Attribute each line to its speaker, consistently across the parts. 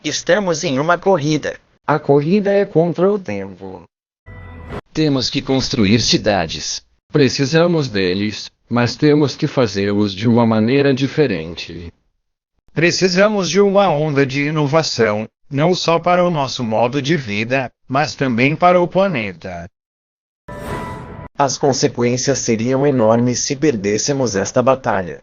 Speaker 1: Estamos em uma corrida.
Speaker 2: A corrida é contra o tempo.
Speaker 3: Temos que construir cidades. Precisamos deles, mas temos que fazê-los de uma maneira diferente.
Speaker 4: Precisamos de uma onda de inovação, não só para o nosso modo de vida, mas também para o planeta.
Speaker 1: As consequências seriam enormes se perdêssemos esta batalha.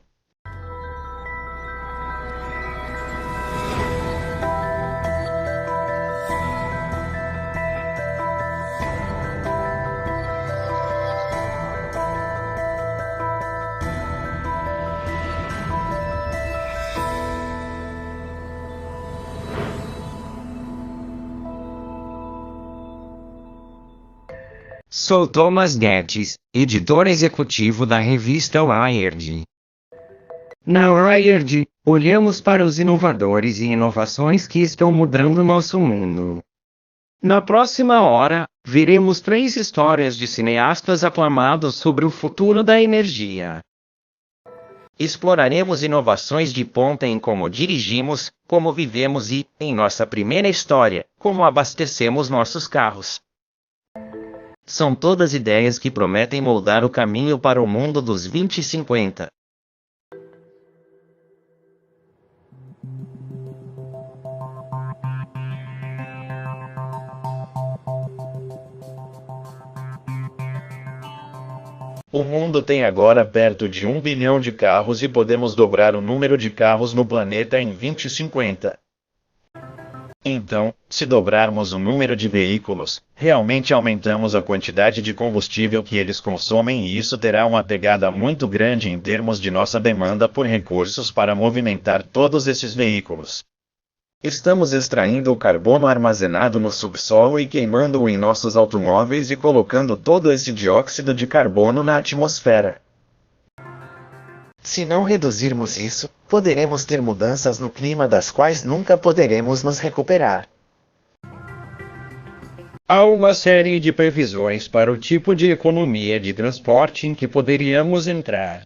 Speaker 5: Sou Thomas Guedes, editor executivo da revista Wired. Na Wired, olhamos para os inovadores e inovações que estão mudando nosso mundo. Na próxima hora, veremos 3 histórias de cineastas aclamados sobre o futuro da energia. Exploraremos inovações de ponta em como dirigimos, como vivemos e, em nossa primeira história, como abastecemos nossos carros. São todas ideias que prometem moldar o caminho para o mundo dos 2050.
Speaker 4: O mundo tem agora perto de 1 bilhão de carros e podemos dobrar o número de carros no planeta em 2050. Então, se dobrarmos o número de veículos, realmente aumentamos a quantidade de combustível que eles consomem e isso terá uma pegada muito grande em termos de nossa demanda por recursos para movimentar todos esses veículos.
Speaker 1: Estamos extraindo o carbono armazenado no subsolo e queimando-o em nossos automóveis e colocando todo esse dióxido de carbono na atmosfera. Se não reduzirmos isso, poderemos ter mudanças no clima das quais nunca poderemos nos recuperar.
Speaker 4: Há uma série de previsões para o tipo de economia de transporte em que poderíamos entrar.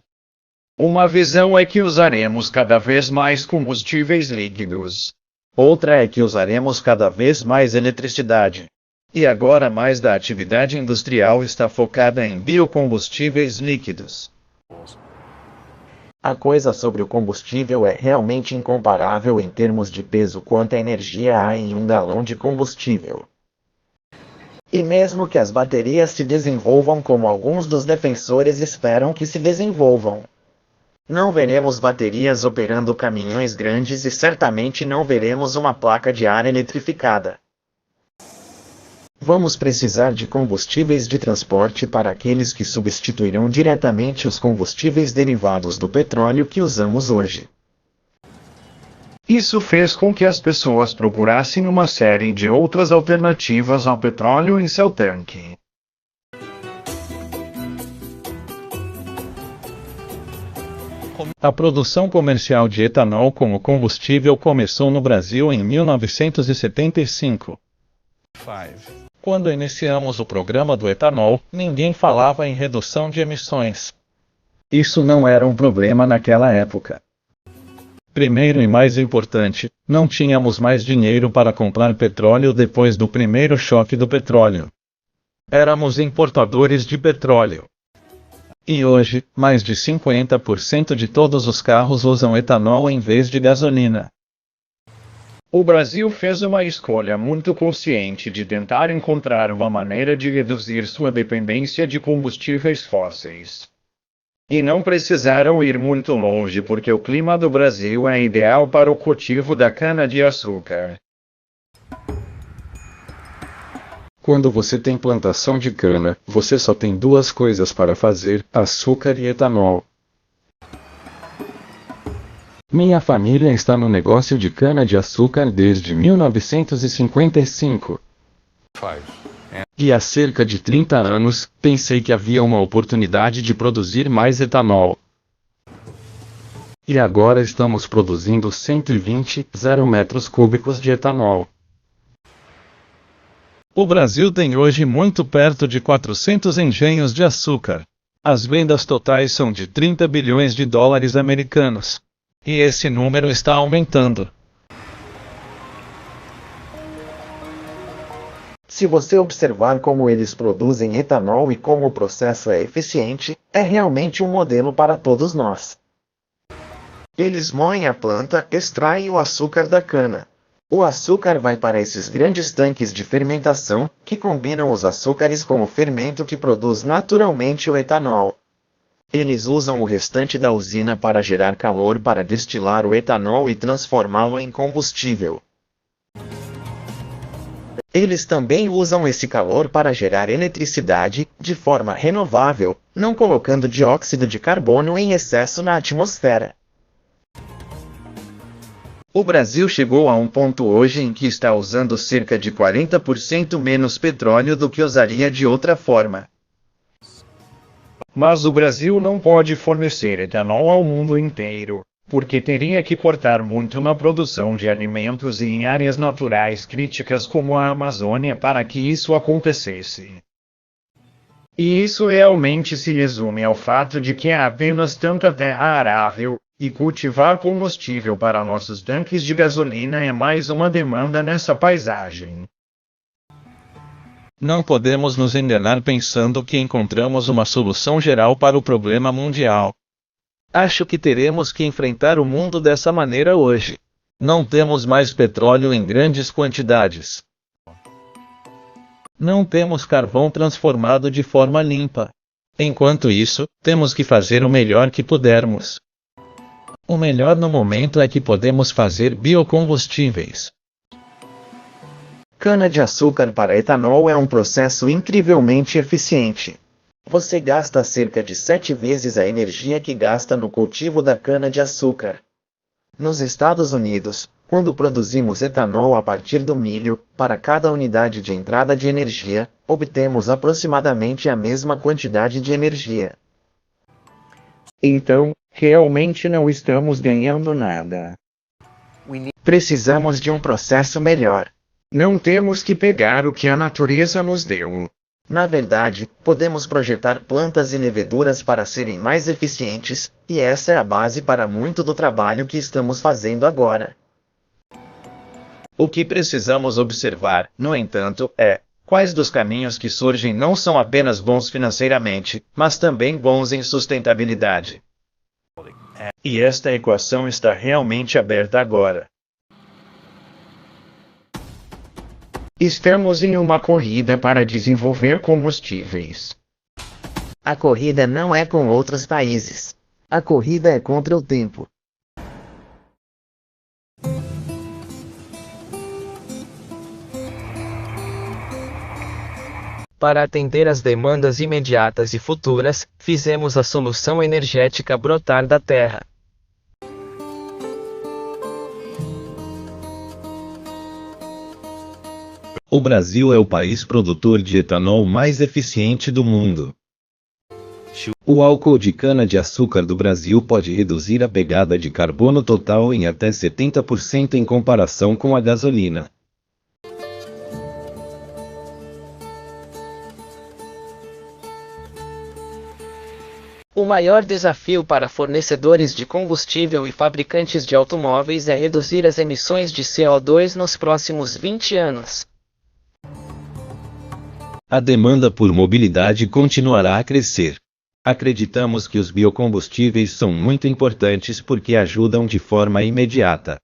Speaker 4: Uma visão é que usaremos cada vez mais combustíveis líquidos. Outra é que usaremos cada vez mais eletricidade. E agora mais da atividade industrial está focada em biocombustíveis líquidos.
Speaker 1: A coisa sobre o combustível é realmente incomparável em termos de peso quanta energia há em um galão de combustível. E mesmo que as baterias se desenvolvam como alguns dos defensores esperam que se desenvolvam, não veremos baterias operando caminhões grandes e certamente não veremos uma placa de ar eletrificada. Vamos precisar de combustíveis de transporte para aqueles que substituirão diretamente os combustíveis derivados do petróleo que usamos hoje.
Speaker 4: Isso fez com que as pessoas procurassem uma série de outras alternativas ao petróleo em seu tanque. A produção comercial de etanol como combustível começou no Brasil em 1975. Quando iniciamos o programa do etanol, ninguém falava em redução de emissões. Isso não era um problema naquela época. Primeiro e mais importante, não tínhamos mais dinheiro para comprar petróleo depois do primeiro choque do petróleo. Éramos importadores de petróleo. E hoje, mais de 50% de todos os carros usam etanol em vez de gasolina. O Brasil fez uma escolha muito consciente de tentar encontrar uma maneira de reduzir sua dependência de combustíveis fósseis. E não precisaram ir muito longe porque o clima do Brasil é ideal para o cultivo da cana-de-açúcar.
Speaker 3: Quando você tem plantação de cana, você só tem 2 coisas para fazer: açúcar e etanol. Minha família está no negócio de cana-de-açúcar desde 1955. E há cerca de 30 anos, pensei que havia uma oportunidade de produzir mais etanol. E agora estamos produzindo 120,0 metros cúbicos de etanol.
Speaker 4: O Brasil tem hoje muito perto de 400 engenhos de açúcar. As vendas totais são de 30 bilhões de dólares americanos. E esse número está aumentando.
Speaker 1: Se você observar como eles produzem etanol e como o processo é eficiente, é realmente um modelo para todos nós. Eles moem a planta, extraem o açúcar da cana. O açúcar vai para esses grandes tanques de fermentação, que combinam os açúcares com o fermento que produz naturalmente o etanol. Eles usam o restante da usina para gerar calor para destilar o etanol e transformá-lo em combustível. Eles também usam esse calor para gerar eletricidade, de forma renovável, não colocando dióxido de carbono em excesso na atmosfera. O Brasil chegou a um ponto hoje em que está usando cerca de 40% menos petróleo do que usaria de outra forma.
Speaker 4: Mas o Brasil não pode fornecer etanol ao mundo inteiro, porque teria que cortar muito na produção de alimentos e em áreas naturais críticas como a Amazônia para que isso acontecesse. E isso realmente se resume ao fato de que há apenas tanta terra arável, e cultivar combustível para nossos tanques de gasolina é mais uma demanda nessa paisagem. Não podemos nos enganar pensando que encontramos uma solução geral para o problema mundial. Acho que teremos que enfrentar o mundo dessa maneira hoje. Não temos mais petróleo em grandes quantidades. Não temos carvão transformado de forma limpa. Enquanto isso, temos que fazer o melhor que pudermos. O melhor no momento é que podemos fazer biocombustíveis.
Speaker 1: Cana-de-açúcar para etanol é um processo incrivelmente eficiente. Você gasta cerca de 7 vezes a energia que gasta no cultivo da cana-de-açúcar. Nos Estados Unidos, quando produzimos etanol a partir do milho, para cada unidade de entrada de energia, obtemos aproximadamente a mesma quantidade de energia.
Speaker 2: Então, realmente não estamos ganhando nada.
Speaker 1: Precisamos de um processo melhor.
Speaker 2: Não temos que pegar o que a natureza nos deu.
Speaker 1: Na verdade, podemos projetar plantas e leveduras para serem mais eficientes, e essa é a base para muito do trabalho que estamos fazendo agora.
Speaker 4: O que precisamos observar, no entanto, é quais dos caminhos que surgem não são apenas bons financeiramente, mas também bons em sustentabilidade. E esta equação está realmente aberta agora.
Speaker 2: Estamos em uma corrida para desenvolver combustíveis.
Speaker 1: A corrida não é com outros países. A corrida é contra o tempo.
Speaker 6: Para atender às demandas imediatas e futuras, fizemos a solução energética brotar da terra.
Speaker 7: O Brasil é o país produtor de etanol mais eficiente do mundo. O álcool de cana-de-açúcar do Brasil pode reduzir a pegada de carbono total em até 70% em comparação com a gasolina.
Speaker 6: O maior desafio para fornecedores de combustível e fabricantes de automóveis é reduzir as emissões de CO2 nos próximos 20 anos.
Speaker 7: A demanda por mobilidade continuará a crescer. Acreditamos que os biocombustíveis são muito importantes porque ajudam de forma imediata.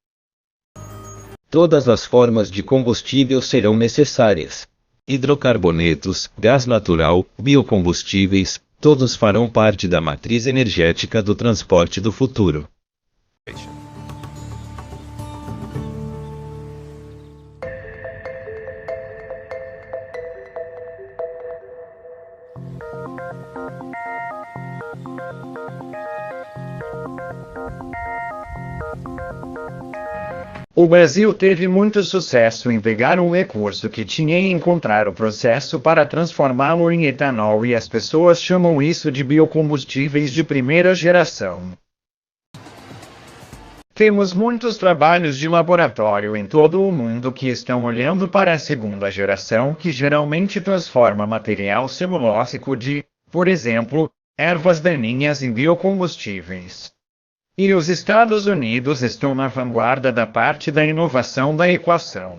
Speaker 7: Todas as formas de combustível serão necessárias. Hidrocarbonetos, gás natural, biocombustíveis, todos farão parte da matriz energética do transporte do futuro.
Speaker 4: O Brasil teve muito sucesso em pegar um recurso que tinha e encontrar o processo para transformá-lo em etanol, e as pessoas chamam isso de biocombustíveis de primeira geração. Temos muitos trabalhos de laboratório em todo o mundo que estão olhando para a segunda geração, que geralmente transforma material celulósico de, por exemplo, ervas daninhas em biocombustíveis. E os Estados Unidos estão na vanguarda da parte da inovação da equação.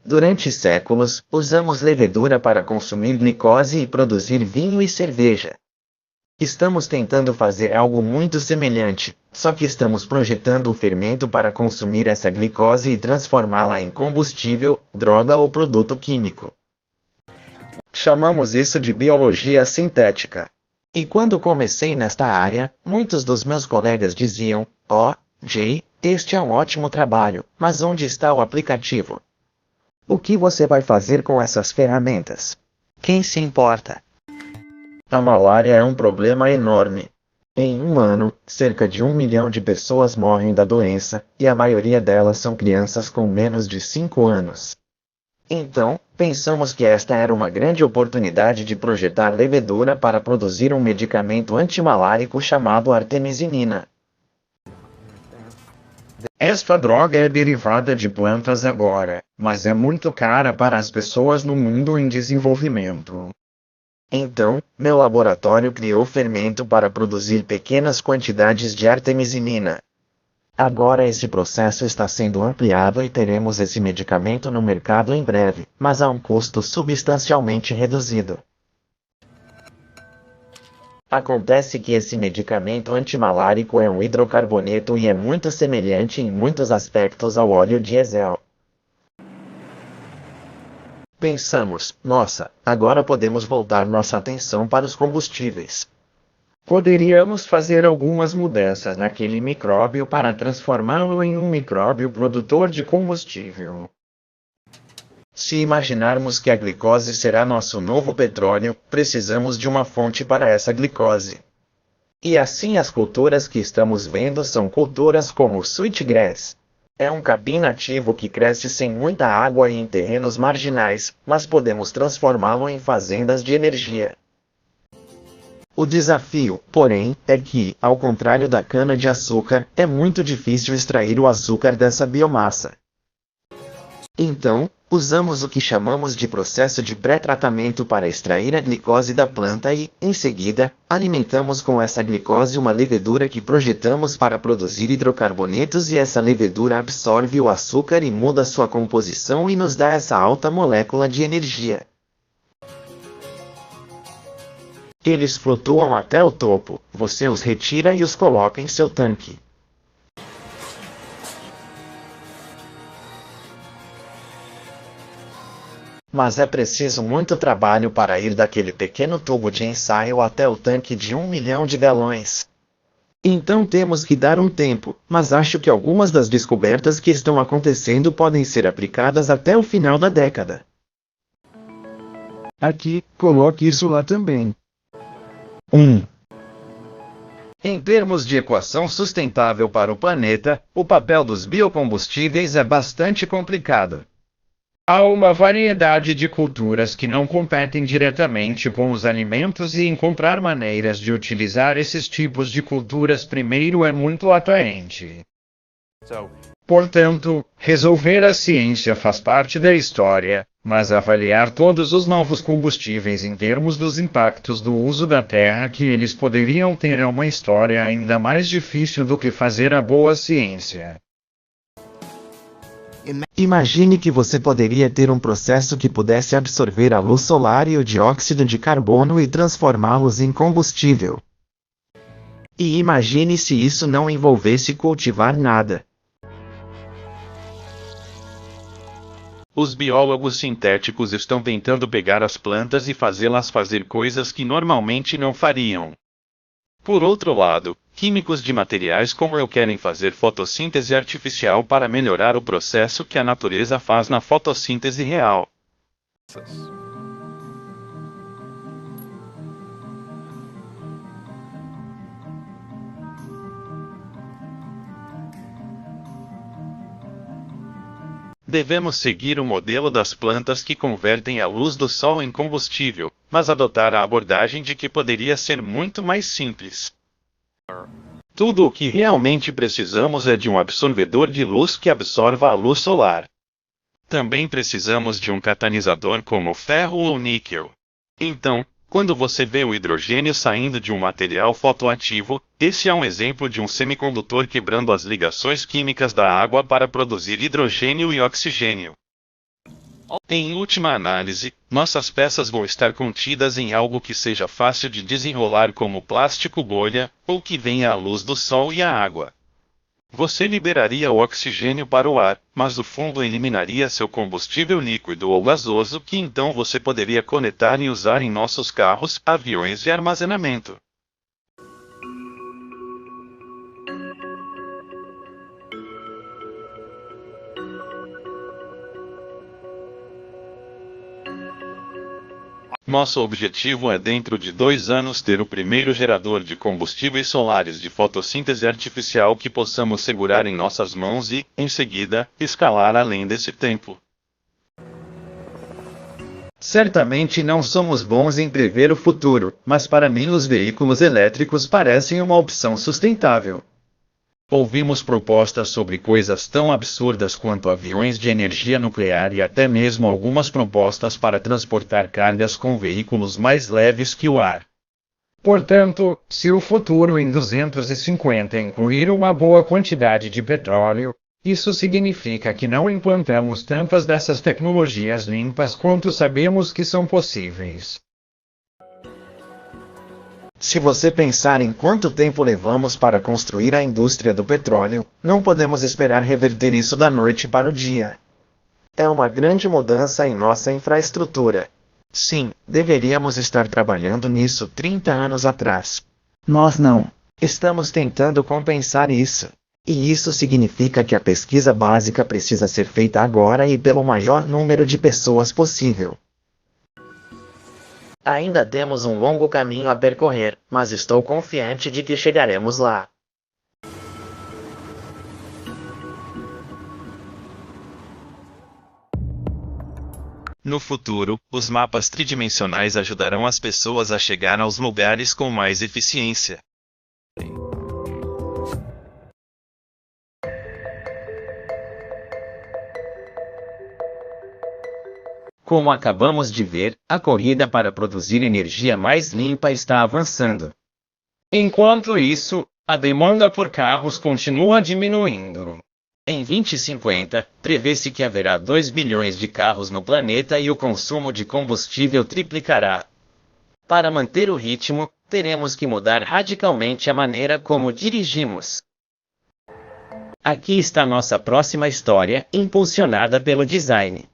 Speaker 1: Durante séculos, usamos levedura para consumir glicose e produzir vinho e cerveja. Estamos tentando fazer algo muito semelhante, só que estamos projetando o fermento para consumir essa glicose e transformá-la em combustível, droga ou produto químico. Chamamos isso de biologia sintética. E quando comecei nesta área, muitos dos meus colegas diziam: "Oh, Jay, este é um ótimo trabalho, mas onde está o aplicativo? O que você vai fazer com essas ferramentas? Quem se importa?" A malária é um problema enorme. Em um ano, cerca de 1 milhão de pessoas morrem da doença, e a maioria delas são crianças com menos de 5 anos. Então, pensamos que esta era uma grande oportunidade de projetar levedura para produzir um medicamento antimalárico chamado artemisinin. Esta droga é derivada de plantas agora, mas é muito cara para as pessoas no mundo em desenvolvimento. Então, meu laboratório criou fermento para produzir pequenas quantidades de artemisinin. Agora esse processo está sendo ampliado e teremos esse medicamento no mercado em breve, mas a um custo substancialmente reduzido. Acontece que esse medicamento antimalárico é um hidrocarboneto e é muito semelhante em muitos aspectos ao óleo diesel. Pensamos, nossa, agora podemos voltar nossa atenção para os combustíveis. Poderíamos fazer algumas mudanças naquele micróbio para transformá-lo em um micróbio produtor de combustível. Se imaginarmos que a glicose será nosso novo petróleo, precisamos de uma fonte para essa glicose. E assim as culturas que estamos vendo são culturas como o sweetgrass. É um capim nativo que cresce sem muita água e em terrenos marginais, mas podemos transformá-lo em fazendas de energia. O desafio, porém, é que, ao contrário da cana-de-açúcar, é muito difícil extrair o açúcar dessa biomassa. Então, usamos o que chamamos de processo de pré-tratamento para extrair a glicose da planta e, em seguida, alimentamos com essa glicose uma levedura que projetamos para produzir hidrocarbonetos e essa levedura absorve o açúcar e muda sua composição e nos dá essa alta molécula de energia. Eles flutuam até o topo, você os retira e os coloca em seu tanque. Mas é preciso muito trabalho para ir daquele pequeno tubo de ensaio até o tanque de 1 milhão de galões. Então temos que dar um tempo, mas acho que algumas das descobertas que estão acontecendo podem ser aplicadas até o final da década.
Speaker 4: Aqui, coloque isso lá também.
Speaker 8: Em termos de equação sustentável para o planeta, o papel dos biocombustíveis é bastante complicado. Há uma variedade de culturas que não competem diretamente com os alimentos e encontrar maneiras de utilizar esses tipos de culturas primeiro é muito atraente. Portanto, resolver a ciência faz parte da história, mas avaliar todos os novos combustíveis em termos dos impactos do uso da terra que eles poderiam ter é uma história ainda mais difícil do que fazer a boa ciência.
Speaker 1: Imagine que você poderia ter um processo que pudesse absorver a luz solar e o dióxido de carbono e transformá-los em combustível. E imagine se isso não envolvesse cultivar nada.
Speaker 3: Os biólogos sintéticos estão tentando pegar as plantas e fazê-las fazer coisas que normalmente não fariam. Por outro lado, químicos de materiais como eu querem fazer fotossíntese artificial para melhorar o processo que a natureza faz na fotossíntese real. Devemos seguir o modelo das plantas que convertem a luz do sol em combustível, mas adotar a abordagem de que poderia ser muito mais simples. Tudo o que realmente precisamos é de um absorvedor de luz que absorva a luz solar. Também precisamos de um catalisador como ferro ou níquel. Então, quando você vê o hidrogênio saindo de um material fotoativo, esse é um exemplo de um semicondutor quebrando as ligações químicas da água para produzir hidrogênio e oxigênio.
Speaker 9: Em última análise, nossas peças vão estar contidas em algo que seja fácil de desenrolar como plástico bolha, ou que venha à luz do sol e a água. Você liberaria o oxigênio para o ar, mas o fundo eliminaria seu combustível líquido ou gasoso que então você poderia conectar e usar em nossos carros, aviões e armazenamento. Nosso objetivo é dentro de 2 anos ter o primeiro gerador de combustíveis solares de fotossíntese artificial que possamos segurar em nossas mãos e, em seguida, escalar além desse tempo.
Speaker 8: Certamente não somos bons em prever o futuro, mas para mim os veículos elétricos parecem uma opção sustentável. Ouvimos propostas sobre coisas tão absurdas quanto aviões de energia nuclear e até mesmo algumas propostas para transportar cargas com veículos mais leves que o ar.
Speaker 2: Portanto, se o futuro em 250 incluir uma boa quantidade de petróleo, isso significa que não implantamos tantas dessas tecnologias limpas quanto sabemos que são possíveis.
Speaker 1: Se você pensar em quanto tempo levamos para construir a indústria do petróleo, não podemos esperar reverter isso da noite para o dia. É uma grande mudança em nossa infraestrutura. Sim, deveríamos estar trabalhando nisso 30 anos atrás. Nós não. Estamos tentando compensar isso. E isso significa que a pesquisa básica precisa ser feita agora e pelo maior número de pessoas possível. Ainda temos um longo caminho a percorrer, mas estou confiante de que chegaremos lá.
Speaker 9: No futuro, os mapas tridimensionais ajudarão as pessoas a chegar aos lugares com mais eficiência.
Speaker 5: Como acabamos de ver, a corrida para produzir energia mais limpa está avançando. Enquanto isso, a demanda por carros continua diminuindo. Em 2050, prevê-se que haverá 2 bilhões de carros no planeta e o consumo de combustível triplicará. Para manter o ritmo, teremos que mudar radicalmente a maneira como dirigimos. Aqui está nossa próxima história, impulsionada pelo design.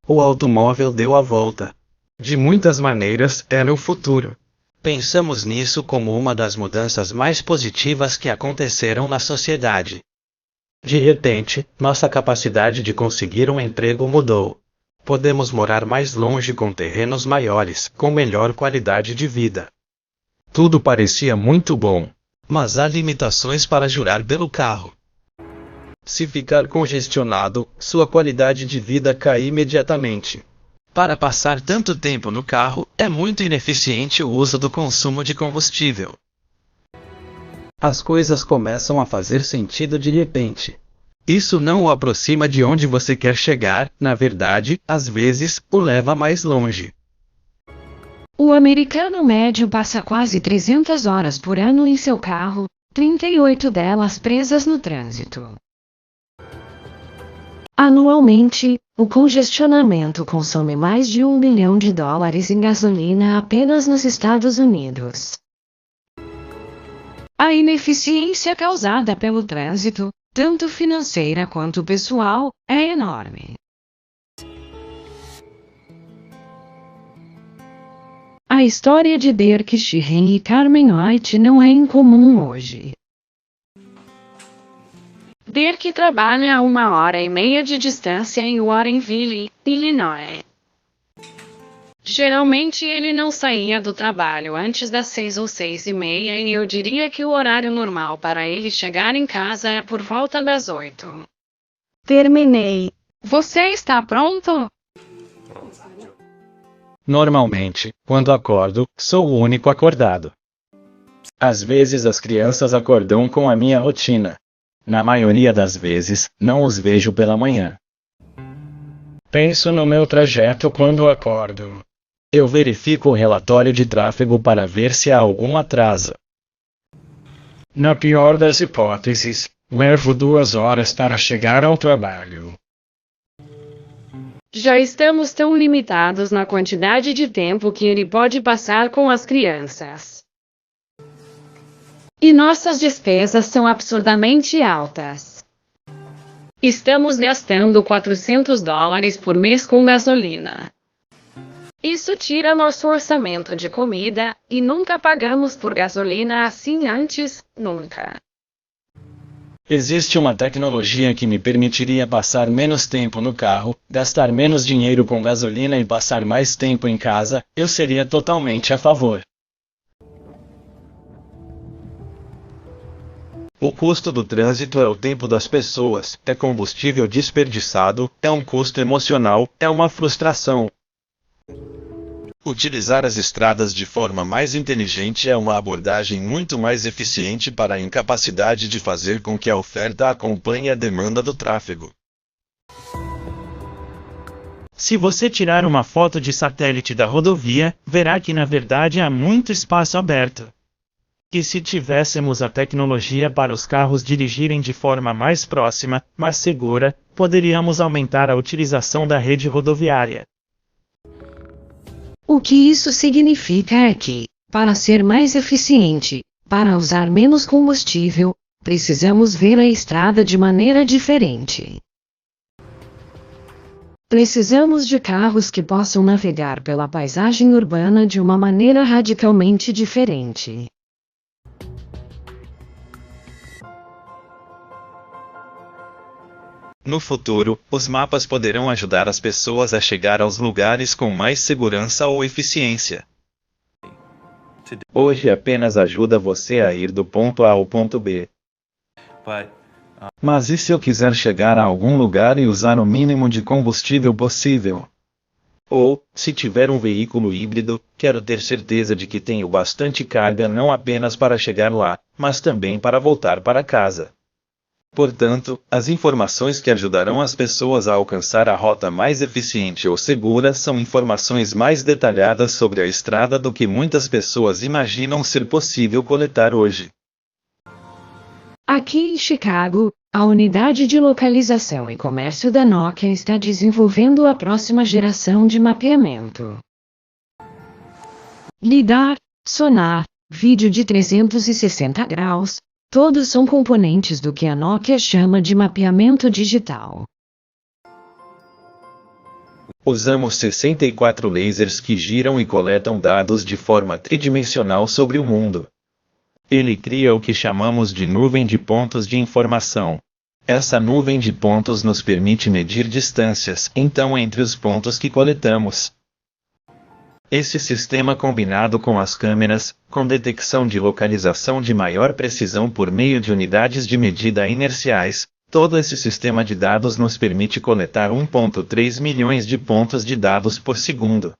Speaker 8: O automóvel deu a volta. De muitas maneiras, era o futuro. Pensamos nisso como uma das mudanças mais positivas que aconteceram na sociedade. De repente, nossa capacidade de conseguir um emprego mudou. Podemos morar mais longe com terrenos maiores, com melhor qualidade de vida. Tudo parecia muito bom, mas há limitações para jurar pelo carro. Se ficar congestionado, sua qualidade de vida cai imediatamente. Para passar tanto tempo no carro, é muito ineficiente o uso do consumo de combustível. As coisas começam a fazer sentido de repente. Isso não o aproxima de onde você quer chegar, na verdade, às vezes, o leva mais longe.
Speaker 10: O americano médio passa quase 300 horas por ano em seu carro, 38 delas presas no trânsito. Anualmente, o congestionamento consome mais de $1 bilhão em gasolina apenas nos Estados Unidos. A ineficiência causada pelo trânsito, tanto financeira quanto pessoal, é enorme. A história de Dirk Sheehan e Carmen White não é incomum hoje. Dirk trabalha a 1h30 de distância em Warrenville, Illinois. Geralmente ele não saía do trabalho antes das 6 ou 6h30 e eu diria que o horário normal para ele chegar em casa é por volta das 8. Terminei. Você está pronto?
Speaker 4: Normalmente, quando acordo, sou o único acordado. Às vezes as crianças acordam com a minha rotina. Na maioria das vezes, não os vejo pela manhã. Penso no meu trajeto quando acordo. Eu verifico o relatório de tráfego para ver se há algum atraso.
Speaker 2: Na pior das hipóteses, levo 2 horas para chegar ao trabalho.
Speaker 10: Já estamos tão limitados na quantidade de tempo que ele pode passar com as crianças. E nossas despesas são absurdamente altas. Estamos gastando $400 por mês com gasolina. Isso tira nosso orçamento de comida, e nunca pagamos por gasolina assim antes, nunca.
Speaker 4: Existe uma tecnologia que me permitiria passar menos tempo no carro, gastar menos dinheiro com gasolina e passar mais tempo em casa. Eu seria totalmente a favor.
Speaker 1: O custo do trânsito é o tempo das pessoas, é combustível desperdiçado, é um custo emocional, é uma frustração. Utilizar as estradas de forma mais inteligente é uma abordagem muito mais eficiente para a incapacidade de fazer com que a oferta acompanhe a demanda do tráfego.
Speaker 11: Se você tirar uma foto de satélite da rodovia, verá que na verdade há muito espaço aberto. E se tivéssemos a tecnologia para os carros dirigirem de forma mais próxima, mais segura, poderíamos aumentar a utilização da rede rodoviária.
Speaker 12: O que isso significa é que, para ser mais eficiente, para usar menos combustível, precisamos ver a estrada de maneira diferente. Precisamos de carros que possam navegar pela paisagem urbana de uma maneira radicalmente diferente.
Speaker 1: No futuro, os mapas poderão ajudar as pessoas a chegar aos lugares com mais segurança ou eficiência. Hoje apenas ajuda você a ir do ponto A ao ponto B. Mas e se eu quiser chegar a algum lugar e usar o mínimo de combustível possível? Ou, se tiver um veículo híbrido, quero ter certeza de que tenho bastante carga não apenas para chegar lá, mas também para voltar para casa. Portanto, as informações que ajudarão as pessoas a alcançar a rota mais eficiente ou segura são informações mais detalhadas sobre a estrada do que muitas pessoas imaginam ser possível coletar hoje.
Speaker 12: Aqui em Chicago, a unidade de localização e comércio da Nokia está desenvolvendo a próxima geração de mapeamento. LiDAR, sonar, vídeo de 360 graus, todos são componentes do que a Nokia chama de mapeamento digital.
Speaker 1: Usamos 64 lasers que giram e coletam dados de forma tridimensional sobre o mundo. Ele cria o que chamamos de nuvem de pontos de informação. Essa nuvem de pontos nos permite medir distâncias, então, entre os pontos que coletamos. Esse sistema combinado com as câmeras, com detecção de localização de maior precisão por meio de unidades de medida inerciais, todo esse sistema de dados nos permite coletar 1,3 milhões de pontos de dados por segundo.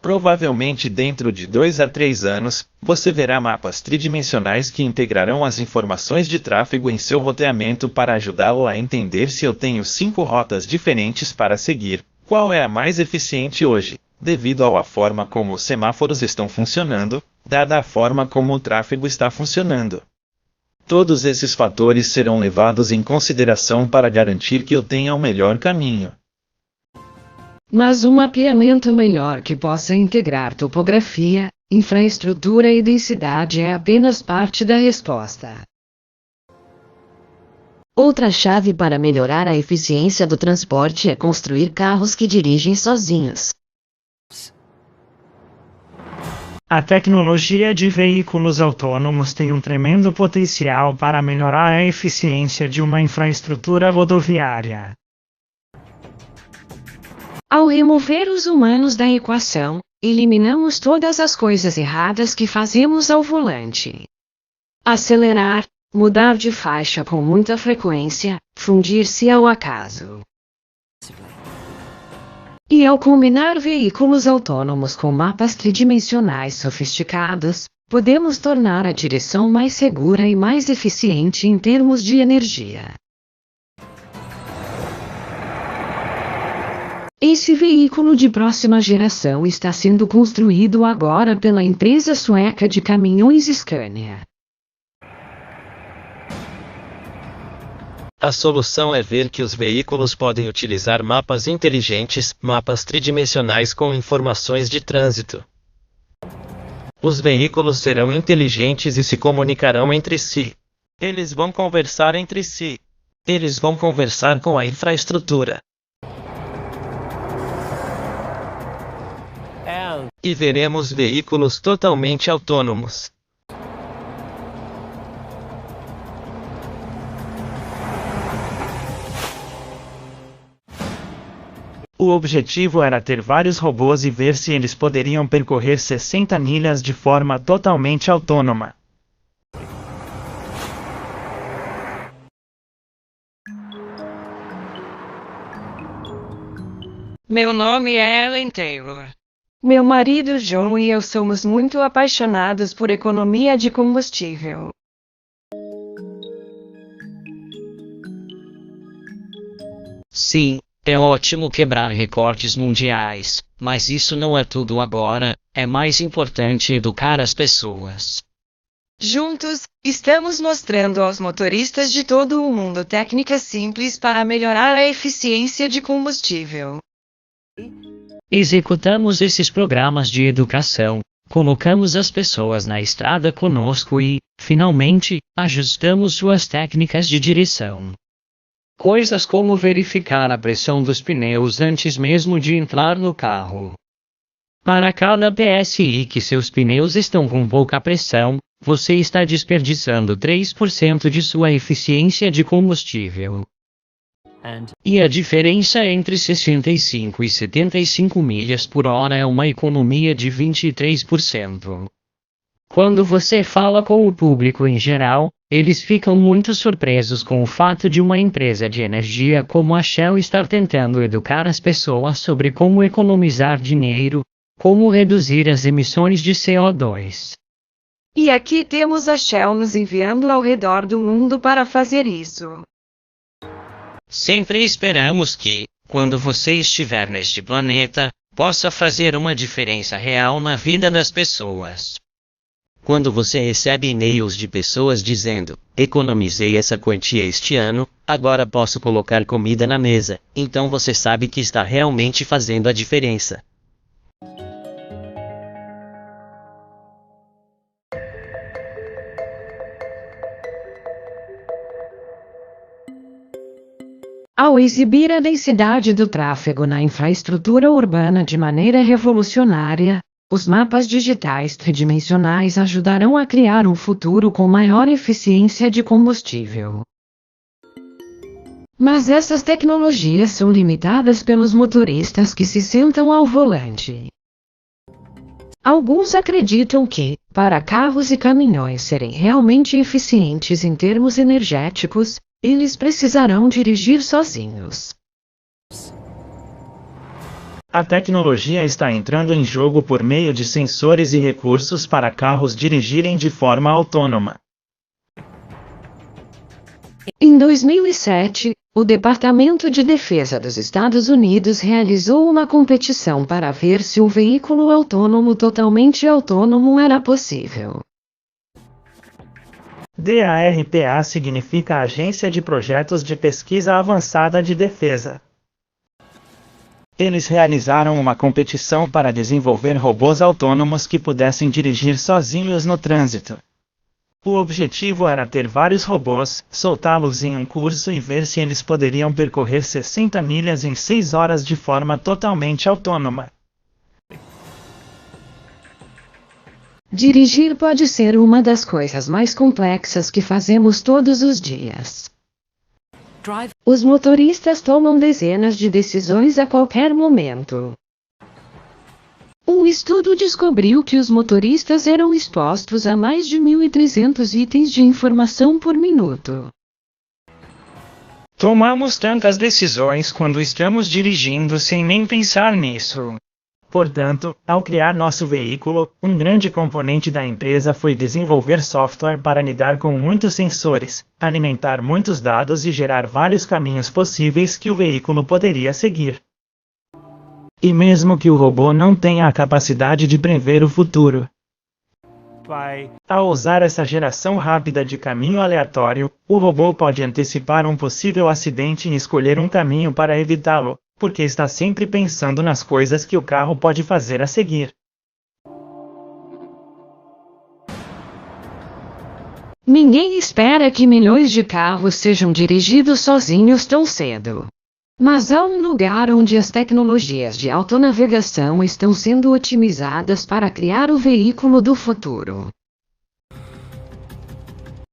Speaker 1: Provavelmente dentro de 2 a 3 anos, você verá mapas tridimensionais que integrarão as informações de tráfego em seu roteamento para ajudá-lo a entender se eu tenho 5 rotas diferentes para seguir, qual é a mais eficiente hoje, devido à forma como os semáforos estão funcionando, dada a forma como o tráfego está funcionando. Todos esses fatores serão levados em consideração para garantir que eu tenha o melhor caminho.
Speaker 12: Mas um mapeamento melhor que possa integrar topografia, infraestrutura e densidade é apenas parte da resposta. Outra chave para melhorar a eficiência do transporte é construir carros que dirigem sozinhos.
Speaker 11: A tecnologia de veículos autônomos tem um tremendo potencial para melhorar a eficiência de uma infraestrutura rodoviária.
Speaker 12: Ao remover os humanos da equação, eliminamos todas as coisas erradas que fazemos ao volante. Acelerar, mudar de faixa com muita frequência, fundir-se ao acaso. E ao combinar veículos autônomos com mapas tridimensionais sofisticados, podemos tornar a direção mais segura e mais eficiente em termos de energia. Esse veículo de próxima geração está sendo construído agora pela empresa sueca de caminhões Scania.
Speaker 13: A solução é ver que os veículos podem utilizar mapas inteligentes, mapas tridimensionais com informações de trânsito. Os veículos serão inteligentes e se comunicarão entre si.
Speaker 11: Eles vão conversar entre si.
Speaker 13: Eles vão conversar com a infraestrutura. E veremos veículos totalmente autônomos.
Speaker 11: O objetivo era ter vários robôs e ver se eles poderiam percorrer 60 milhas de forma totalmente autônoma.
Speaker 10: Meu nome é Ellen Taylor.
Speaker 12: Meu marido John e eu somos muito apaixonados por economia de combustível.
Speaker 6: Sim, é ótimo quebrar recordes mundiais, mas isso não é tudo agora, é mais importante educar as pessoas.
Speaker 12: Juntos, estamos mostrando aos motoristas de todo o mundo técnicas simples para melhorar a eficiência de combustível.
Speaker 6: Executamos esses programas de educação, colocamos as pessoas na estrada conosco e, finalmente, ajustamos suas técnicas de direção. Coisas como verificar a pressão dos pneus antes mesmo de entrar no carro. Para cada PSI que seus pneus estão com pouca pressão, você está desperdiçando 3% de sua eficiência de combustível. E a diferença entre 65 e 75 milhas por hora é uma economia de 23%. Quando você fala com o público em geral, eles ficam muito surpresos com o fato de uma empresa de energia como a Shell estar tentando educar as pessoas sobre como economizar dinheiro, como reduzir as emissões de CO2.
Speaker 12: E aqui temos a Shell nos enviando ao redor do mundo para fazer isso.
Speaker 6: Sempre esperamos que, quando você estiver neste planeta, possa fazer uma diferença real na vida das pessoas. Quando você recebe e-mails de pessoas dizendo, economizei essa quantia este ano, agora posso colocar comida na mesa, então você sabe que está realmente fazendo a diferença.
Speaker 12: Ao exibir a densidade do tráfego na infraestrutura urbana de maneira revolucionária, os mapas digitais tridimensionais ajudarão a criar um futuro com maior eficiência de combustível. Mas essas tecnologias são limitadas pelos motoristas que se sentam ao volante. Alguns acreditam que, para carros e caminhões serem realmente eficientes em termos energéticos, eles precisarão dirigir sozinhos.
Speaker 11: A tecnologia está entrando em jogo por meio de sensores e recursos para carros dirigirem de forma autônoma.
Speaker 12: Em 2007, o Departamento de Defesa dos Estados Unidos realizou uma competição para ver se um veículo autônomo totalmente autônomo era possível.
Speaker 11: DARPA significa Agência de Projetos de Pesquisa Avançada de Defesa. Eles realizaram uma competição para desenvolver robôs autônomos que pudessem dirigir sozinhos no trânsito. O objetivo era ter vários robôs, soltá-los em um curso e ver se eles poderiam percorrer 60 milhas em 6 horas de forma totalmente autônoma.
Speaker 12: Dirigir pode ser uma das coisas mais complexas que fazemos todos os dias. Os motoristas tomam dezenas de decisões a qualquer momento. Um estudo descobriu que os motoristas eram expostos a mais de 1.300 itens de informação por minuto.
Speaker 11: Tomamos tantas decisões quando estamos dirigindo sem nem pensar nisso. Portanto, ao criar nosso veículo, um grande componente da empresa foi desenvolver software para lidar com muitos sensores, alimentar muitos dados e gerar vários caminhos possíveis que o veículo poderia seguir. E mesmo que o robô não tenha a capacidade de prever o futuro, Ao usar essa geração rápida de caminho aleatório, o robô pode antecipar um possível acidente e escolher um caminho para evitá-lo, porque está sempre pensando nas coisas que o carro pode fazer a seguir.
Speaker 12: Ninguém espera que milhões de carros sejam dirigidos sozinhos tão cedo. Mas há um lugar onde as tecnologias de autonavegação estão sendo otimizadas para criar o veículo do futuro.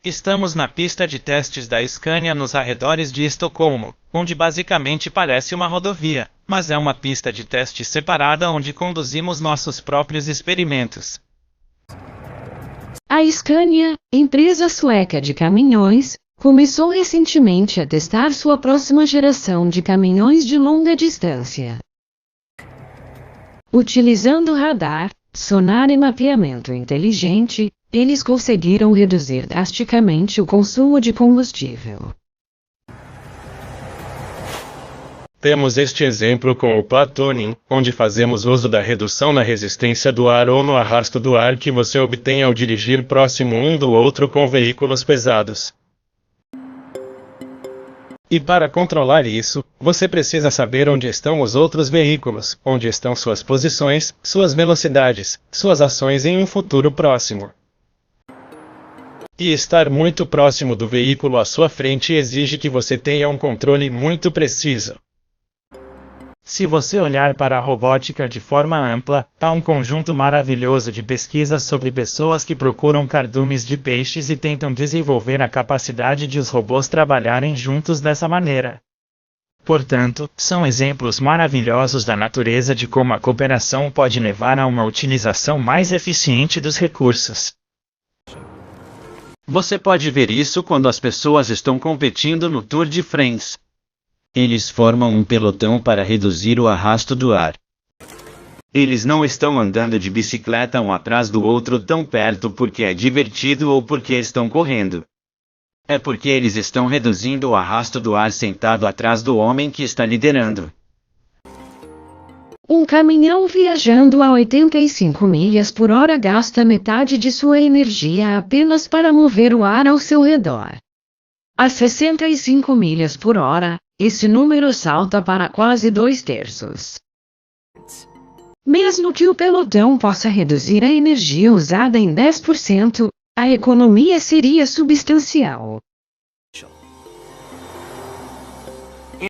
Speaker 11: Estamos na pista de testes da Scania nos arredores de Estocolmo, onde basicamente parece uma rodovia, mas é uma pista de teste separada onde conduzimos nossos próprios experimentos.
Speaker 12: A Scania, empresa sueca de caminhões, começou recentemente a testar sua próxima geração de caminhões de longa distância. Utilizando radar, sonar e mapeamento inteligente, eles conseguiram reduzir drasticamente o consumo de combustível.
Speaker 4: Temos este exemplo com o platooning, onde fazemos uso da redução na resistência do ar ou no arrasto do ar que você obtém ao dirigir próximo um do outro com veículos pesados. E para controlar isso, você precisa saber onde estão os outros veículos, onde estão suas posições, suas velocidades, suas ações em um futuro próximo. E estar muito próximo do veículo à sua frente exige que você tenha um controle muito preciso.
Speaker 11: Se você olhar para a robótica de forma ampla, há um conjunto maravilhoso de pesquisas sobre pessoas que procuram cardumes de peixes e tentam desenvolver a capacidade de os robôs trabalharem juntos dessa maneira. Portanto, são exemplos maravilhosos da natureza de como a cooperação pode levar a uma utilização mais eficiente dos recursos.
Speaker 7: Você pode ver isso quando as pessoas estão competindo no Tour de France. Eles formam um pelotão para reduzir o arrasto do ar. Eles não estão andando de bicicleta um atrás do outro tão perto porque é divertido ou porque estão correndo. É porque eles estão reduzindo o arrasto do ar sentado atrás do homem que está liderando.
Speaker 12: Um caminhão viajando a 85 milhas por hora gasta metade de sua energia apenas para mover o ar ao seu redor. A 65 milhas por hora, esse número salta para quase 2/3. Mesmo que o pelotão possa reduzir a energia usada em 10%, a economia seria substancial.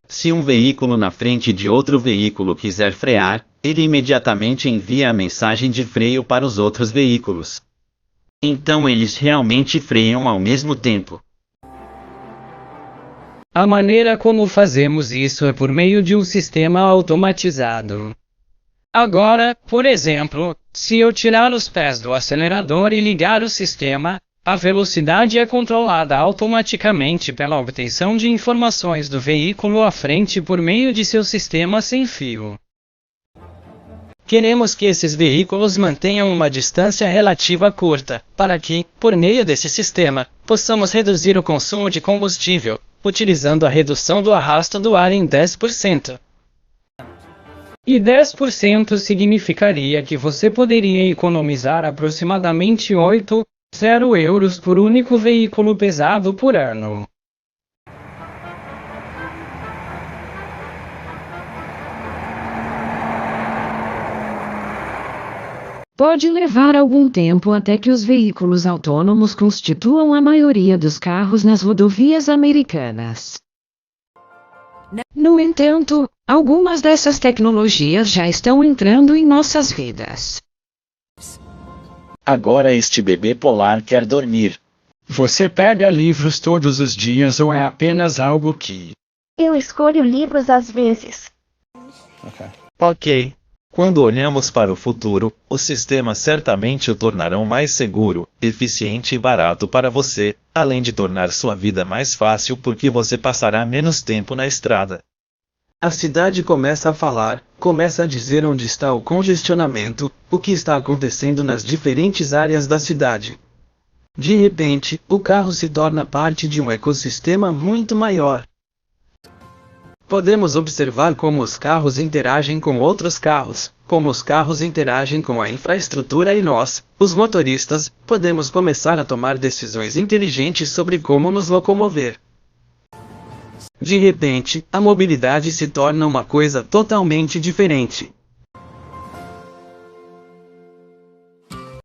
Speaker 7: Se um veículo na frente de outro veículo quiser frear, ele imediatamente envia a mensagem de freio para os outros veículos. Então eles realmente freiam ao mesmo tempo.
Speaker 6: A maneira como fazemos isso é por meio de um sistema automatizado. Agora, por exemplo, se eu tirar os pés do acelerador e ligar o sistema, a velocidade é controlada automaticamente pela obtenção de informações do veículo à frente por meio de seu sistema sem fio. Queremos que esses veículos mantenham uma distância relativa curta, para que, por meio desse sistema, possamos reduzir o consumo de combustível, utilizando a redução do arrasto do ar em 10%. E 10% significaria que você poderia economizar aproximadamente 8,0 euros por único veículo pesado por ano.
Speaker 12: Pode levar algum tempo até que os veículos autônomos constituam a maioria dos carros nas rodovias americanas. No entanto, algumas dessas tecnologias já estão entrando em nossas vidas.
Speaker 1: Agora este bebê polar quer dormir.
Speaker 2: Você pega livros todos os dias ou é apenas algo que...
Speaker 14: Eu escolho livros às vezes.
Speaker 7: Ok. Quando olhamos para o futuro, os sistemas certamente o tornarão mais seguro, eficiente e barato para você, além de tornar sua vida mais fácil porque você passará menos tempo na estrada.
Speaker 15: A cidade começa a falar, começa a dizer onde está o congestionamento, o que está acontecendo nas diferentes áreas da cidade. De repente, o carro se torna parte de um ecossistema muito maior. Podemos observar como os carros interagem com outros carros, como os carros interagem com a infraestrutura e nós, os motoristas, podemos começar a tomar decisões inteligentes sobre como nos locomover. De repente, a mobilidade se torna uma coisa totalmente diferente.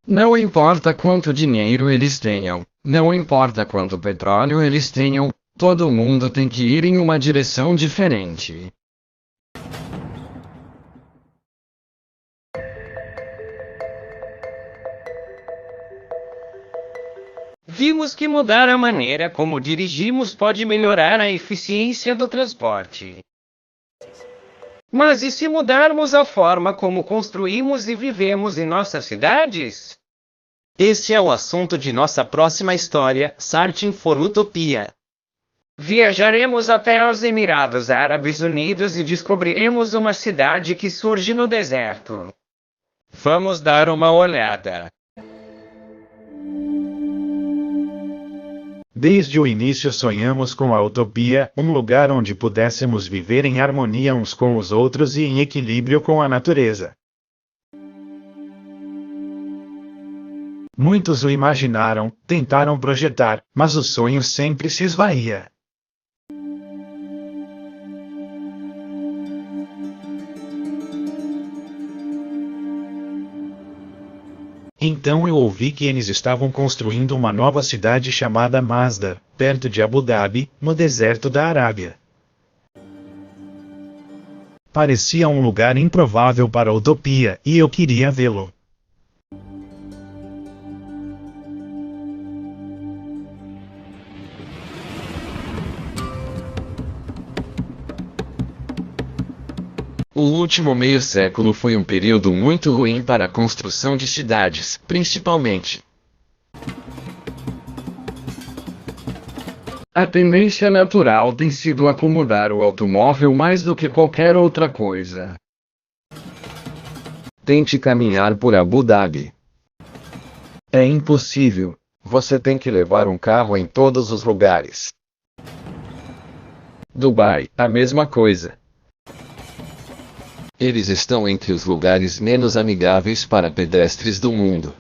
Speaker 2: Não importa quanto dinheiro eles tenham, não importa quanto petróleo eles tenham, todo mundo tem que ir em uma direção diferente.
Speaker 5: Vimos que mudar a maneira como dirigimos pode melhorar a eficiência do transporte. Mas e se mudarmos a forma como construímos e vivemos em nossas cidades? Esse é o assunto de nossa próxima história, Searching for Utopia. Viajaremos até os Emirados Árabes Unidos e descobriremos uma cidade que surge no deserto. Vamos dar uma olhada.
Speaker 8: Desde o início sonhamos com a utopia, um lugar onde pudéssemos viver em harmonia uns com os outros e em equilíbrio com a natureza. Muitos o imaginaram, tentaram projetar, mas o sonho sempre se esvaía. Então eu ouvi que eles estavam construindo uma nova cidade chamada Masdar, perto de Abu Dhabi, no deserto da Arábia. Parecia um lugar improvável para a utopia, e eu queria vê-lo.
Speaker 2: O último meio século foi um período muito ruim para a construção de cidades, principalmente. A tendência natural tem sido acomodar o automóvel mais do que qualquer outra coisa. Tente caminhar por Abu Dhabi. É impossível. Você tem que levar um carro em todos os lugares. Dubai, a mesma coisa. Eles estão entre os lugares menos amigáveis para pedestres do mundo.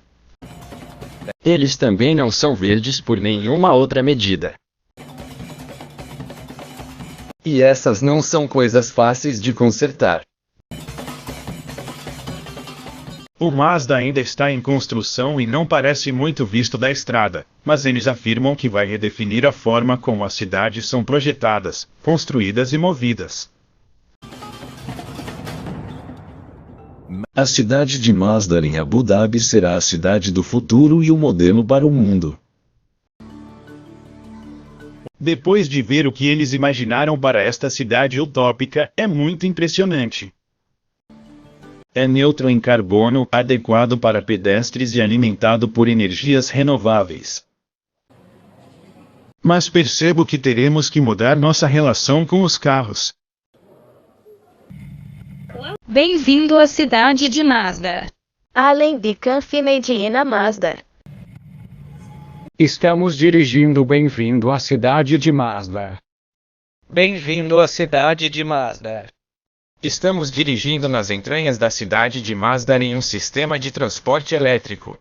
Speaker 2: Eles também não são verdes por nenhuma outra medida. E essas não são coisas fáceis de consertar.
Speaker 8: O Mazda ainda está em construção e não parece muito visto da estrada, mas eles afirmam que vai redefinir a forma como as cidades são projetadas, construídas e movidas.
Speaker 7: A cidade de Masdar em Abu Dhabi será a cidade do futuro e o modelo para o mundo.
Speaker 8: Depois de ver o que eles imaginaram para esta cidade utópica, é muito impressionante. É neutro em carbono, adequado para pedestres e alimentado por energias renováveis. Mas percebo que teremos que mudar nossa relação com os carros.
Speaker 10: Bem-vindo à cidade de Masdar.
Speaker 14: Além de Medina Masdar.
Speaker 2: Estamos dirigindo bem-vindo à cidade de Masdar.
Speaker 5: Bem-vindo à cidade de Masdar.
Speaker 8: Estamos dirigindo nas entranhas da cidade de Masdar em um sistema de transporte elétrico.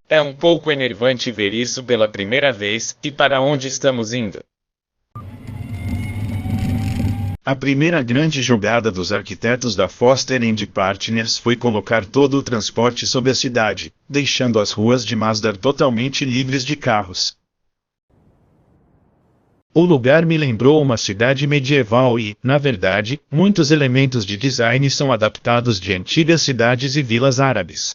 Speaker 8: É um pouco enervante ver isso pela primeira vez, e para onde estamos indo? A primeira grande jogada dos arquitetos da Foster & Partners foi colocar todo o transporte sob a cidade, deixando as ruas de Masdar totalmente livres de carros. O lugar me lembrou uma cidade medieval e, na verdade, muitos elementos de design são adaptados de antigas cidades e vilas árabes.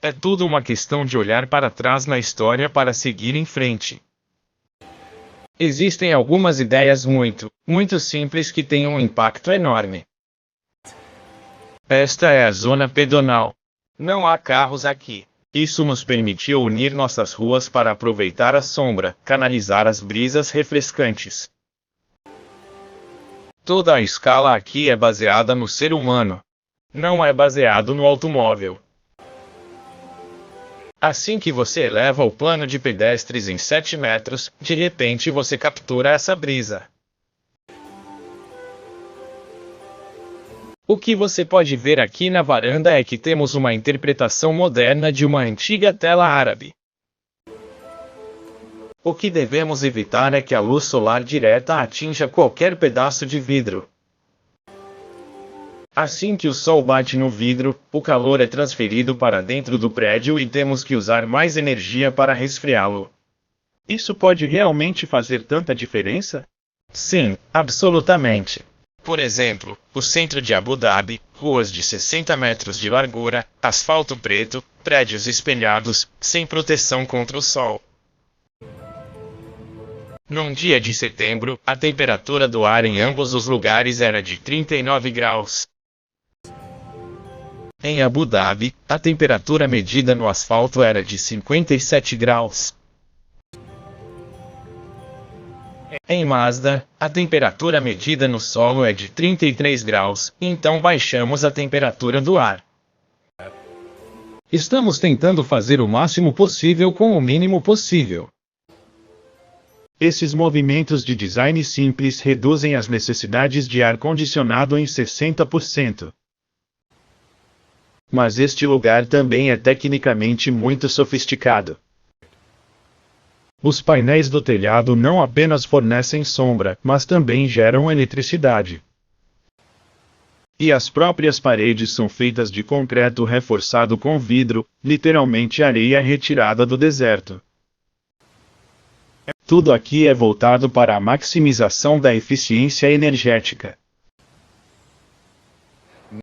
Speaker 8: É tudo uma questão de olhar para trás na história para seguir em frente. Existem algumas ideias muito simples que têm um impacto enorme. Esta é a zona pedonal. Não há carros aqui. Isso nos permitiu unir nossas ruas para aproveitar a sombra, canalizar as brisas refrescantes. Toda a escala aqui é baseada no ser humano. Não é baseado no automóvel. Assim que você eleva o plano de pedestres em 7 metros, de repente você captura essa brisa.
Speaker 2: O que você pode ver aqui na varanda é que temos uma interpretação moderna de uma antiga tela árabe. O que devemos evitar é que a luz solar direta atinja qualquer pedaço de vidro. Assim que o sol bate no vidro, o calor é transferido para dentro do prédio e temos que usar mais energia para resfriá-lo.
Speaker 9: Isso pode realmente fazer tanta diferença?
Speaker 2: Sim, absolutamente. Por exemplo, o centro de Abu Dhabi, ruas de 60 metros de largura, asfalto preto, prédios espelhados, sem proteção contra o sol. Num dia de setembro, a temperatura do ar em ambos os lugares era de 39 graus. Em Abu Dhabi, a temperatura medida no asfalto era de 57 graus. Em Mazda, a temperatura medida no solo é de 33 graus, então baixamos a temperatura do ar.
Speaker 4: Estamos tentando fazer o máximo possível com o mínimo possível.
Speaker 9: Esses movimentos de design simples reduzem as necessidades de ar-condicionado em 60%. Mas este lugar também é tecnicamente muito sofisticado. Os painéis do telhado não apenas fornecem sombra, mas também geram eletricidade. E as próprias paredes são feitas de concreto reforçado com vidro, literalmente areia retirada do deserto. Tudo aqui é voltado para a maximização da eficiência energética.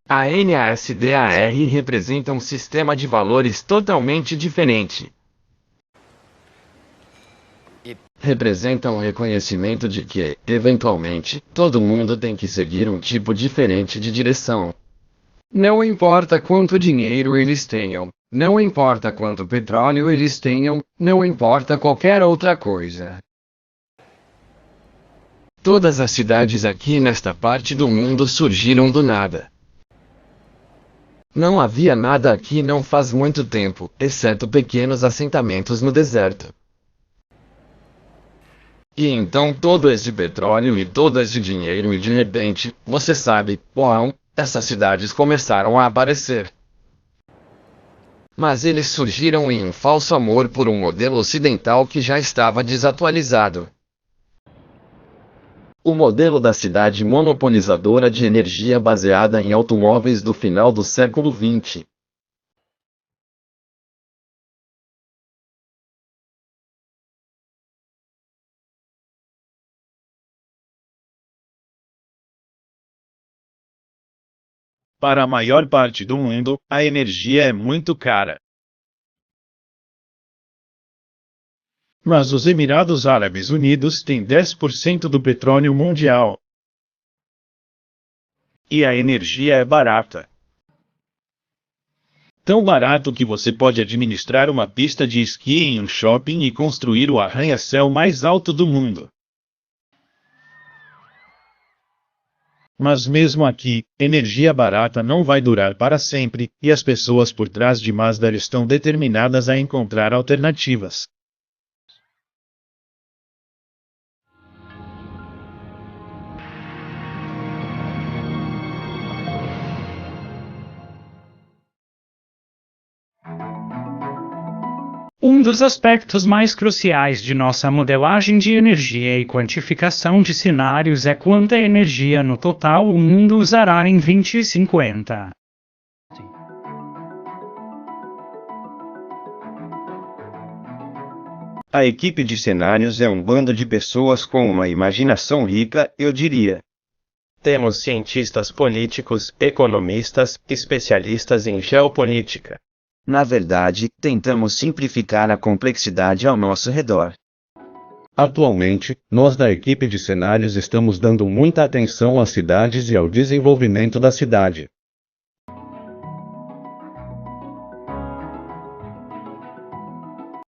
Speaker 2: A NASDAR representa um sistema de valores totalmente diferente. Representa um reconhecimento de que, eventualmente, todo mundo tem que seguir um tipo diferente de direção. Não importa quanto dinheiro eles tenham, não importa quanto petróleo eles tenham, não importa qualquer outra coisa. Todas as cidades aqui nesta parte do mundo surgiram do nada. Não havia nada aqui não faz muito tempo, exceto pequenos assentamentos no deserto. E então todo esse petróleo e todo esse dinheiro e de repente, você sabe, bom, essas cidades começaram a aparecer. Mas eles surgiram em um falso amor por um modelo ocidental que já estava desatualizado. O modelo da cidade monopolizadora de energia baseada em automóveis do final do século XX.
Speaker 9: Para a maior parte do mundo, a energia é muito cara. Mas os Emirados Árabes Unidos têm 10% do petróleo mundial. E a energia é barata. Tão barato que você pode administrar uma pista de esqui em um shopping e construir o arranha-céu mais alto do mundo. Mas mesmo aqui, energia barata não vai durar para sempre, e as pessoas por trás de Mazda estão determinadas a encontrar alternativas.
Speaker 11: Um dos aspectos mais cruciais de nossa modelagem de energia e quantificação de cenários é quanta energia no total o mundo usará em 2050.
Speaker 16: A equipe de cenários é um bando de pessoas com uma imaginação rica, eu diria.
Speaker 2: Temos cientistas políticos, economistas, especialistas em geopolítica.
Speaker 16: Na verdade, tentamos simplificar a complexidade ao nosso redor.
Speaker 4: Atualmente, nós da equipe de cenários estamos dando muita atenção às cidades e ao desenvolvimento da cidade.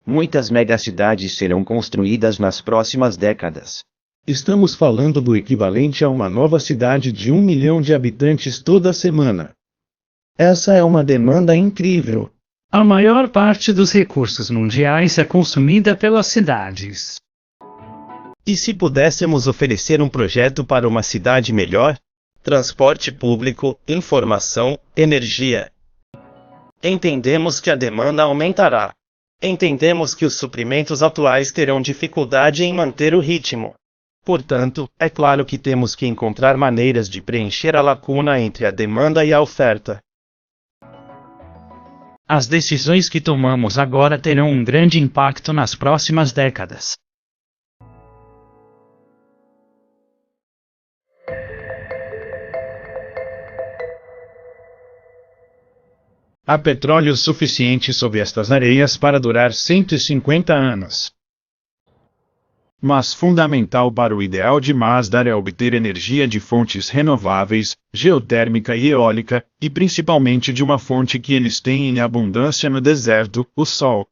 Speaker 16: Muitas megacidades serão construídas nas próximas décadas.
Speaker 4: Estamos falando do equivalente a uma nova cidade de 1 milhão de habitantes toda semana. Essa é uma demanda incrível.
Speaker 11: A maior parte dos recursos mundiais é consumida pelas cidades.
Speaker 16: E se pudéssemos oferecer um projeto para uma cidade melhor?
Speaker 17: transporte público, informação, energia. Entendemos que a demanda aumentará. Entendemos que os suprimentos atuais terão dificuldade em manter o ritmo. Portanto, é claro que temos que encontrar maneiras de preencher a lacuna entre a demanda e a oferta.
Speaker 11: As decisões que tomamos agora terão um grande impacto nas próximas décadas.
Speaker 4: Há petróleo suficiente sob estas areias para durar 150 anos. Mas fundamental para o ideal de Masdar é obter energia de fontes renováveis, geotérmica e eólica, e principalmente de uma fonte que eles têm em abundância no deserto, o Sol.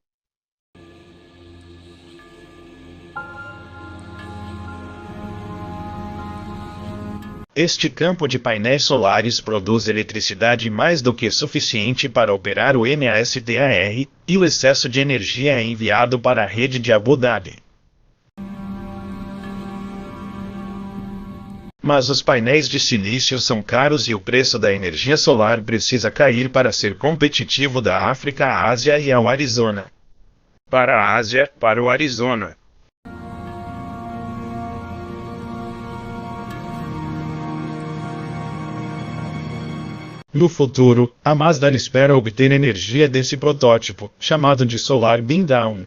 Speaker 4: Este campo de painéis solares produz eletricidade mais do que suficiente para operar o MASDAR, e o excesso de energia é enviado para a rede de Abu Dhabi. Mas os painéis de silício são caros e o preço da energia solar precisa cair para ser competitivo da África à Ásia e ao Arizona. Para a Ásia, para o Arizona. No futuro, a Masdar espera obter energia desse protótipo, chamado de Solar Beam Down.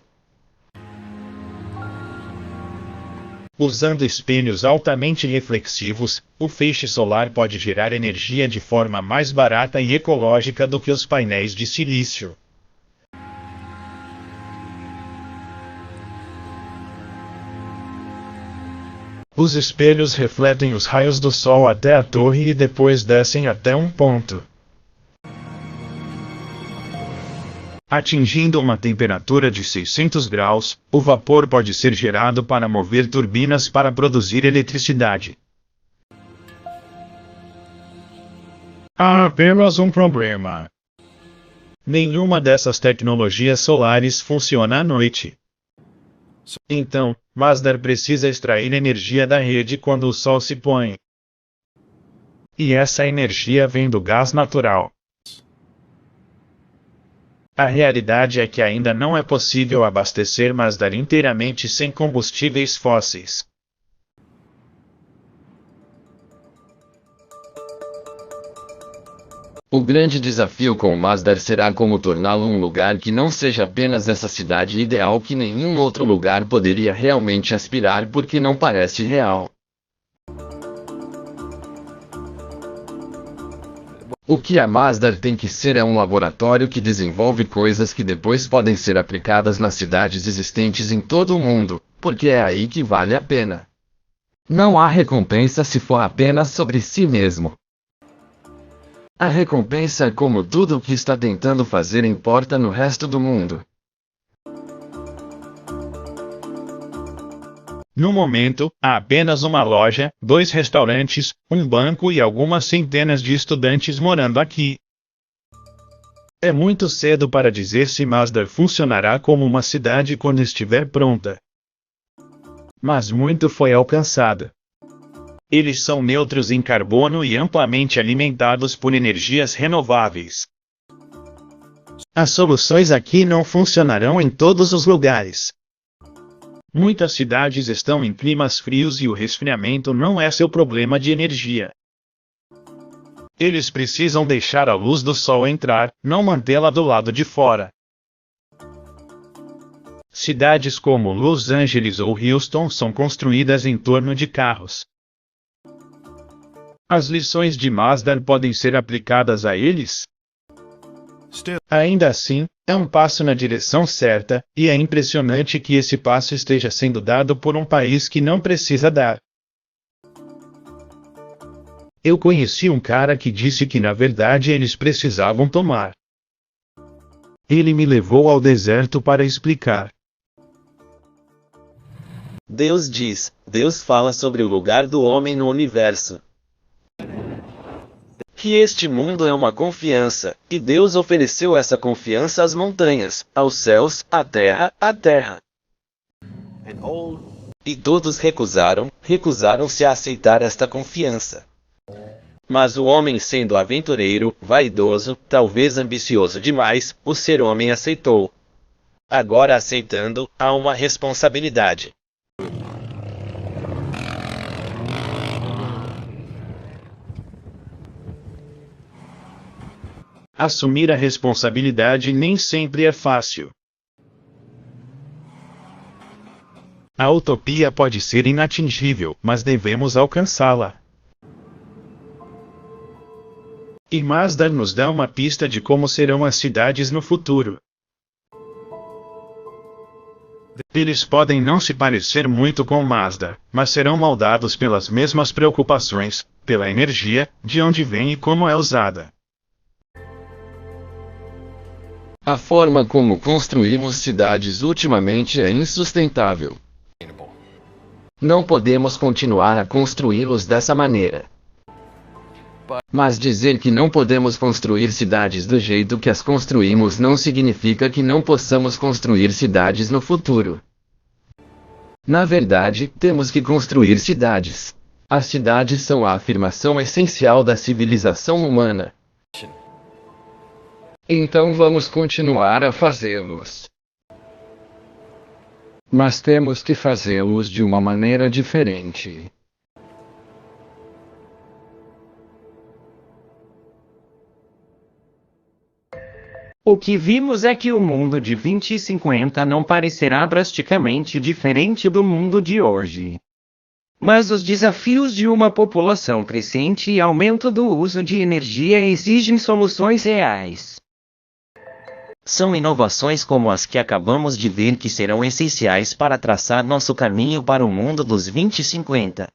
Speaker 4: Usando espelhos altamente reflexivos, o feixe solar pode gerar energia de forma mais barata e ecológica do que os painéis de silício. Os espelhos refletem os raios do Sol até a torre e depois descem até um ponto. Atingindo uma temperatura de 600 graus, o vapor pode ser gerado para mover turbinas para produzir eletricidade. Há apenas um problema. Nenhuma dessas tecnologias solares funciona à noite. Então, Masdar precisa extrair energia da rede quando o sol se põe. E essa energia vem do gás natural. A realidade é que ainda não é possível abastecer Masdar inteiramente sem combustíveis fósseis.
Speaker 7: O grande desafio com o Masdar será como torná-lo um lugar que não seja apenas essa cidade ideal que nenhum outro lugar poderia realmente aspirar porque não parece real. O que a Masdar tem que ser é um laboratório que desenvolve coisas que depois podem ser aplicadas nas cidades existentes em todo o mundo, porque é aí que vale a pena. Não há recompensa se for apenas sobre si mesmo. A recompensa é como tudo o que está tentando fazer importa no resto do mundo.
Speaker 4: No momento, há apenas uma loja, 2 restaurantes, um banco e algumas centenas de estudantes morando aqui. É muito cedo para dizer se Masdar funcionará como uma cidade quando estiver pronta. Mas muito foi alcançado. Eles são neutros em carbono e amplamente alimentados por energias renováveis. As soluções aqui não funcionarão em todos os lugares. Muitas cidades estão em climas frios e o resfriamento não é seu problema de energia. Eles precisam deixar a luz do sol entrar, não mantê-la do lado de fora. Cidades como Los Angeles ou Houston são construídas em torno de carros. As lições de Masdar podem ser aplicadas a eles? Ainda assim, é um passo na direção certa, e é impressionante que esse passo esteja sendo dado por um país que não precisa dar. Eu conheci um cara que disse que na verdade eles precisavam tomar. Ele me levou ao deserto para explicar.
Speaker 17: Deus diz, Deus fala sobre o lugar do homem no universo. Que este mundo é uma confiança, e Deus ofereceu essa confiança às montanhas, aos céus, à terra. E todos recusaram-se a aceitar esta confiança.
Speaker 7: Mas o homem, sendo aventureiro, vaidoso, talvez ambicioso demais, o ser homem aceitou. Agora, aceitando, há uma responsabilidade.
Speaker 8: Assumir a responsabilidade nem sempre é fácil. A utopia pode ser inatingível, mas devemos alcançá-la. E Mazda nos dá uma pista de como serão as cidades no futuro. Eles podem não se parecer muito com Mazda, mas serão moldados pelas mesmas preocupações, pela energia, de onde vem e como é usada.
Speaker 3: A forma como construímos cidades ultimamente é insustentável.
Speaker 1: Não podemos continuar a construí-los dessa maneira. Mas dizer que não podemos construir cidades do jeito que as construímos não significa que não possamos construir cidades no futuro. Na verdade, temos que construir cidades. As cidades são a afirmação essencial da civilização humana.
Speaker 2: Então vamos continuar a fazê-los. Mas temos que fazê-los de uma maneira diferente.
Speaker 5: O que vimos é que o mundo de 2050 não parecerá drasticamente diferente do mundo de hoje. Mas os desafios de uma população crescente e aumento do uso de energia exigem soluções reais. São inovações como as que acabamos de ver que serão essenciais para traçar nosso caminho para o mundo dos 2050.